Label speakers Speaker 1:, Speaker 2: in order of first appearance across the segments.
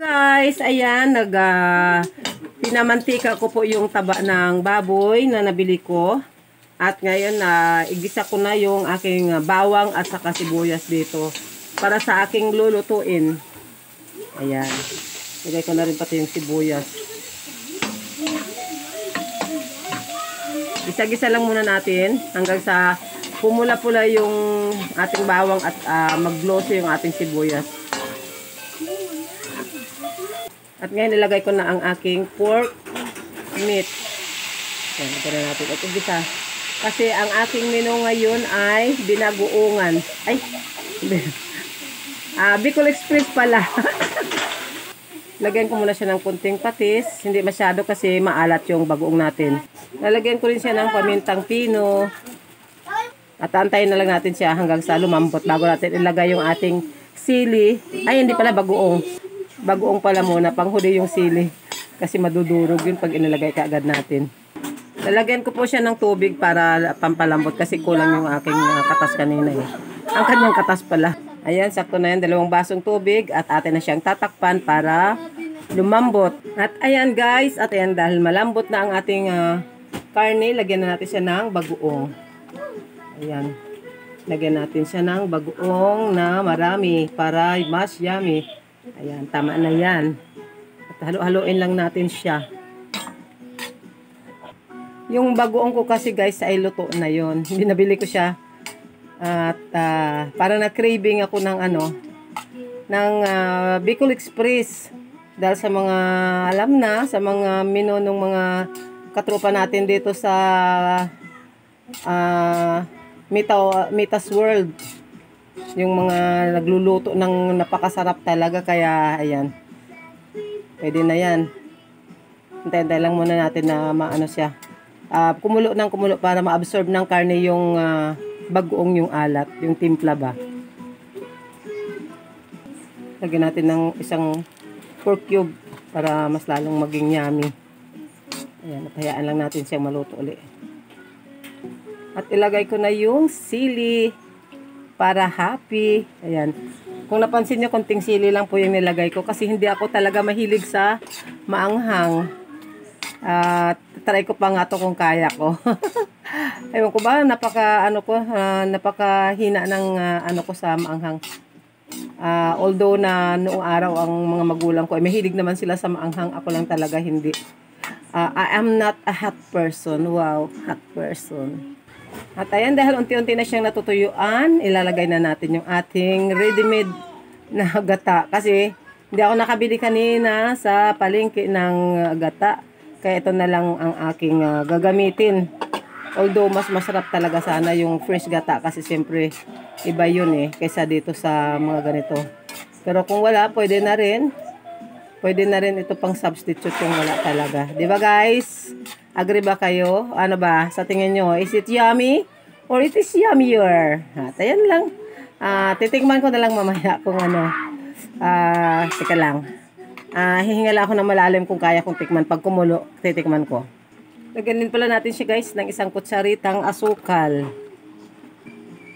Speaker 1: Guys, ayan, pinamantika ko po yung taba ng baboy na nabili ko. At ngayon igisa ko na yung aking bawang at saka sibuyas dito para sa aking lulutuin. Ayan. Lagay ko na rin pati yung sibuyas. Gisa-gisa lang muna natin hanggang sa pumula-pula yung ating bawang at mag-glossy yung ating sibuyas. At ngayon nilagay ko na ang aking pork meat. Ayan, ito na natin. Ito gisa. Kasi ang aking menu ngayon ay binagoongan. Ay, Bicol Express pala. Lagyan ko muna siya ng kunting patis. Hindi masyado kasi maalat yung bagoong natin. Lalagyan ko rin siya ng pamintang pino. At antayin na lang natin siya hanggang sa lumambot bago natin ilagay yung ating sili. Ay, hindi pala bagoong. Bagoong pala muna, panghuli yung sili. Kasi madudurog yun pag inilagay kaagad natin. Lalagyan ko po siya ng tubig para pampalambot kasi kulang yung aking katas kanina eh. Ang kanyang katas pala. Ayan, sakto na yan. 2 basong tubig at atin na siyang tatakpan para lumambot. At ayan guys, at ayan dahil malambot na ang ating karne, lagyan na natin siya ng bagoong. Ayan. Lagyan natin siya ng bagoong na marami para mas yummy. Ayan, tama na yan. At halo-haloin lang natin siya. Yung bagoong ko kasi guys ay luto na yon. Hindi nabili ko siya. At parang na-craving ako ng Bicol Express. Dahil sa mga alam na, sa mga menu ng mga katropa natin dito sa Mitas World. Yung mga nagluluto ng napakasarap talaga. Kaya, ayan. Pwede na yan. Hintay lang muna natin na maano siya. Kumulo ng kumulo para ma-absorb ng karne yung bagoong yung alat. Yung timpla ba. Lagyan natin ng isang pork cube para mas lalong maging yummy. Ayan. At hayaan lang natin siyang maluto ulit. At ilagay ko na yung sili. Para happy. Ayan. Kung napansin nyo, konting sili lang po yung nilagay ko. Kasi hindi ako talaga mahilig sa maanghang. Try ko pa nga to kung kaya ko. Ewan ko ba, napakahina ng ko sa maanghang. Although na noong araw ang mga magulang ko, mahilig naman sila sa maanghang. Ako lang talaga hindi. I am not a hot person. Wow, hot person. At ayan, dahil unti-unti na siyang natutuyuan, ilalagay na natin yung ating ready-made na gata. Kasi hindi ako nakabili kanina sa palengke ng gata. Kaya ito na lang ang aking gagamitin. Although mas masarap talaga sana yung fresh gata kasi siyempre iba yun kaysa dito sa mga ganito. Pero kung wala, pwede na rin. Pwede na rin ito pang substitute yung wala talaga. Di ba guys? Agree ba kayo? Ano ba? Sa tingin nyo, is it yummy? Or it is yummier? At ayan lang. Titikman ko na lang mamaya kung ano. Teka lang. Hihingala ako ng malalim kung kaya kong tikman. Pag kumulo, titikman ko. Lagyan din pala natin siya guys ng isang kutsaritang asukal.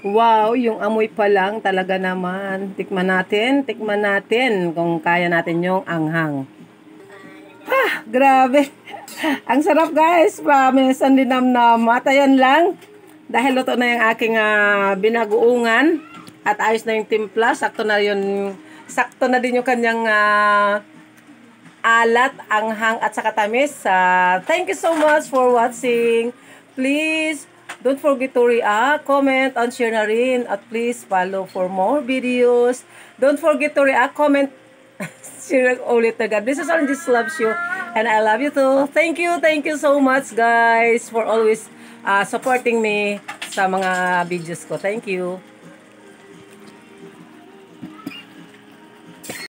Speaker 1: Wow, yung amoy pa lang talaga naman. Tikman natin kung kaya natin yung anghang. Grabe. Ang sarap guys, promise. Ang linamnam. At ayan lang. Dahil luto na yung aking binagoongan. At ayos na yung timpla. Sakto na din yung kanyang alat, anghang at saka tamis. Thank you so much for watching. Please, don't forget to react, comment, and share na rin. At please follow for more videos. Don't forget to react, comment, share ulit na God. This is Orange loves you. And I love you too. Thank you so much guys for always supporting me sa mga videos ko. Thank you.